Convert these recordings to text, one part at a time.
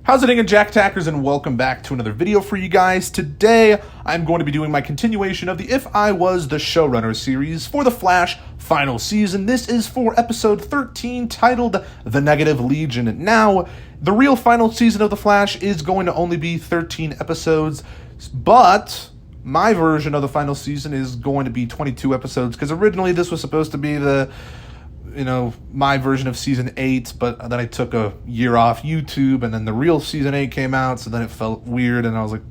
How's it going, Jack Attackers, and welcome back to another video for you guys. Today, I'm going to be doing my continuation of the If I Was the Showrunner series for The Flash final season. This is for episode 13, titled The Negative Legion. Now, the real final season of The Flash is going to only be 13 episodes, but my version of the final season is going to be 22 episodes, because originally this was supposed to be my version of season 8, but then I took a year off YouTube, and then the real season 8 came out, so then it felt weird, and I was like,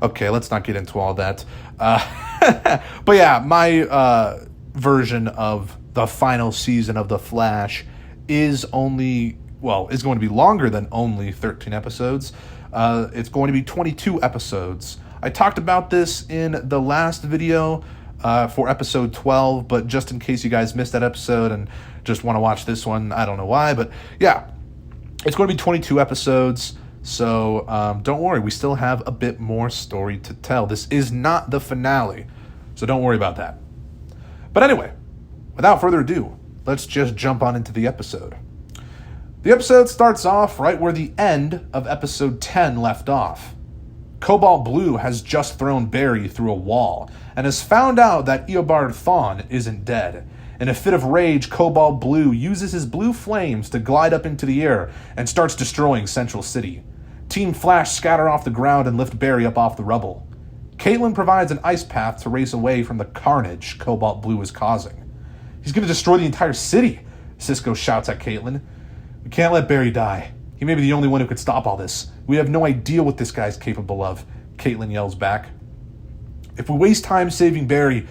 okay, let's not get into all that. But yeah, my version of the final season of The Flash is going to be longer than only 13 episodes. It's going to be 22 episodes. I talked about this in the last video for episode 12, but just in case you guys missed that episode and just want to watch this one, I don't know why, but yeah, it's going to be 22 episodes, so don't worry, we still have a bit more story to tell. This is not the finale, so don't worry about that. But anyway, without further ado, let's just jump on into the episode. The episode starts off right where the end of episode 10 left off. Cobalt Blue has just thrown Barry through a wall and has found out that Eobard Thawne isn't dead. In a fit of rage, Cobalt Blue uses his blue flames to glide up into the air and starts destroying Central City. Team Flash scatter off the ground and lift Barry up off the rubble. Caitlin provides an ice path to race away from the carnage Cobalt Blue is causing. "He's going to destroy the entire city," Cisco shouts at Caitlin. "We can't let Barry die. He may be the only one who could stop all this. We have no idea what this guy's capable of," Caitlin yells back. "If we waste time saving Barry,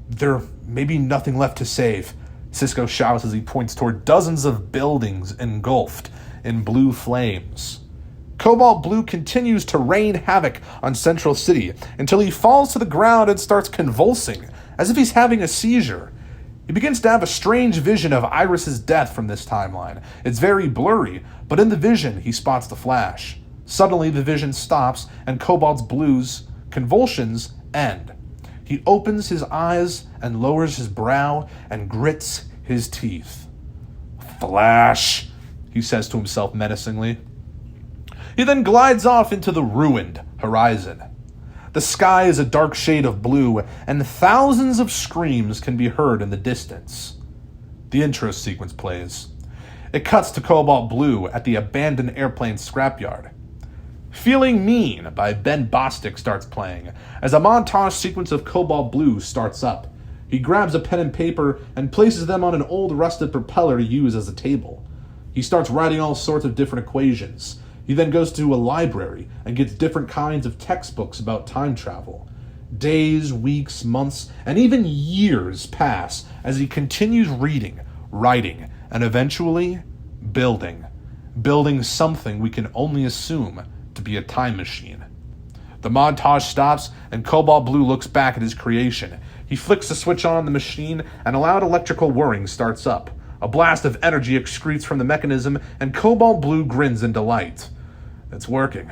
there may be nothing left to save," Cisco shouts as he points toward dozens of buildings engulfed in blue flames. Cobalt Blue continues to rain havoc on Central City until he falls to the ground and starts convulsing, as if he's having a seizure. He begins to have a strange vision of Iris's death from this timeline. It's very blurry, but in the vision, he spots the Flash. Suddenly, the vision stops, and Cobalt Blue's convulsions end. He opens his eyes and lowers his brow and grits his teeth. "Flash," he says to himself menacingly. He then glides off into the ruined horizon. The sky is a dark shade of blue, and thousands of screams can be heard in the distance. The intro sequence plays. It cuts to Cobalt Blue at the abandoned airplane scrapyard. "Feeling Mean" by Ben Bostic starts playing as a montage sequence of Cobalt Blue starts up. He grabs a pen and paper and places them on an old rusted propeller to use as a table. He starts writing all sorts of different equations. He then goes to a library and gets different kinds of textbooks about time travel. Days, weeks, months, and even years pass as he continues reading, writing, and eventually building something we can only assume to be a time machine. The montage stops, and Cobalt Blue looks back at his creation. He flicks the switch on the machine, and a loud electrical whirring starts up. A blast of energy excretes from the mechanism, and Cobalt Blue grins in delight. "It's working.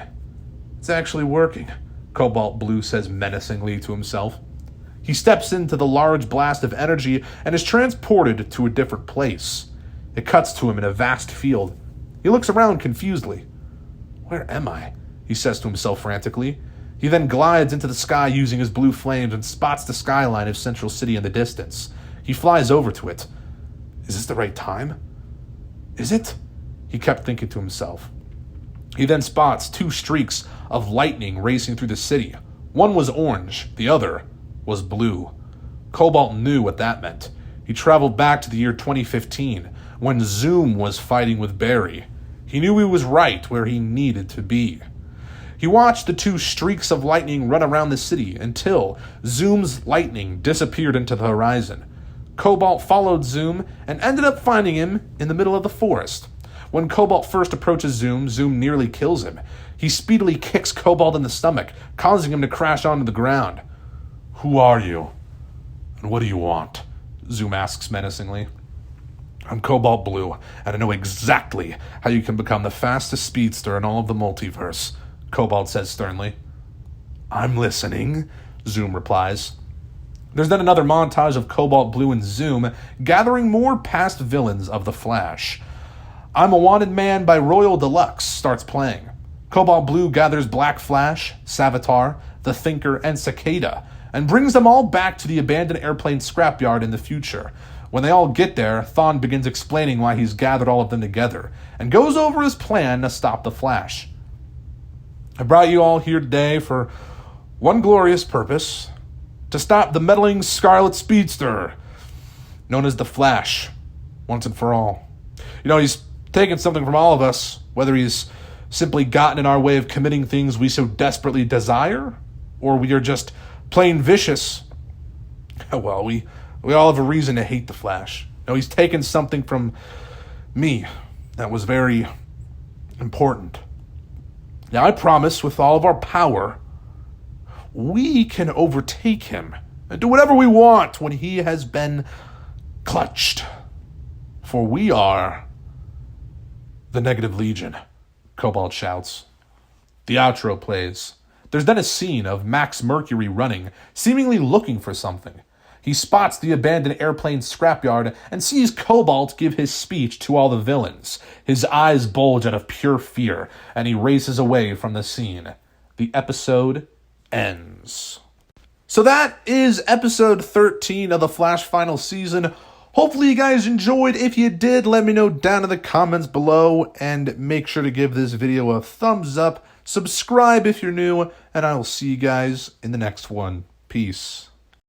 It's actually working," Cobalt Blue says menacingly to himself. He steps into the large blast of energy and is transported to a different place. It cuts to him in a vast field. He looks around confusedly. "Where am I?" he says to himself frantically. He then glides into the sky using his blue flames and spots the skyline of Central City in the distance. He flies over to it. "Is this the right time? Is it?" he kept thinking to himself. He then spots two streaks of lightning racing through the city. One was orange, the other was blue. Cobalt knew what that meant. He traveled back to the year 2015, when Zoom was fighting with Barry. He knew he was right where he needed to be. He watched the two streaks of lightning run around the city until Zoom's lightning disappeared into the horizon. Cobalt followed Zoom and ended up finding him in the middle of the forest. When Cobalt first approaches Zoom, Zoom nearly kills him. He speedily kicks Cobalt in the stomach, causing him to crash onto the ground. "Who are you? And what do you want?" Zoom asks menacingly. "I'm Cobalt Blue, and I know exactly how you can become the fastest speedster in all of the multiverse," Cobalt says sternly. "I'm listening," Zoom replies. There's then another montage of Cobalt Blue and Zoom gathering more past villains of The Flash. "I'm a Wanted Man" by Royal Deluxe starts playing. Cobalt Blue gathers Black Flash, Savitar, the Thinker, and Cicada, and brings them all back to the abandoned airplane scrapyard in the future. When they all get there, Thawne begins explaining why he's gathered all of them together, and goes over his plan to stop the Flash. I brought you all here today for one glorious purpose: to stop the meddling Scarlet Speedster, known as the Flash, once and for all. He's taken something from all of us, whether he's simply gotten in our way of committing things we so desperately desire, or we are just plain vicious. Well, we all have a reason to hate the Flash. He's taken something from me that was very important. Now, I promise, with all of our power, we can overtake him and do whatever we want when he has been clutched. For we are the Negative Legion, Cobalt shouts. The outro plays. There's then a scene of Max Mercury running, seemingly looking for something. He spots the abandoned airplane scrapyard and sees Cobalt give his speech to all the villains. His eyes bulge out of pure fear, and he races away from the scene. The episode ends. So that is episode 13 of the Flash final season. Hopefully you guys enjoyed. If you did, let me know down in the comments below, and make sure to give this video a thumbs up. Subscribe if you're new, and I will see you guys in the next one. Peace.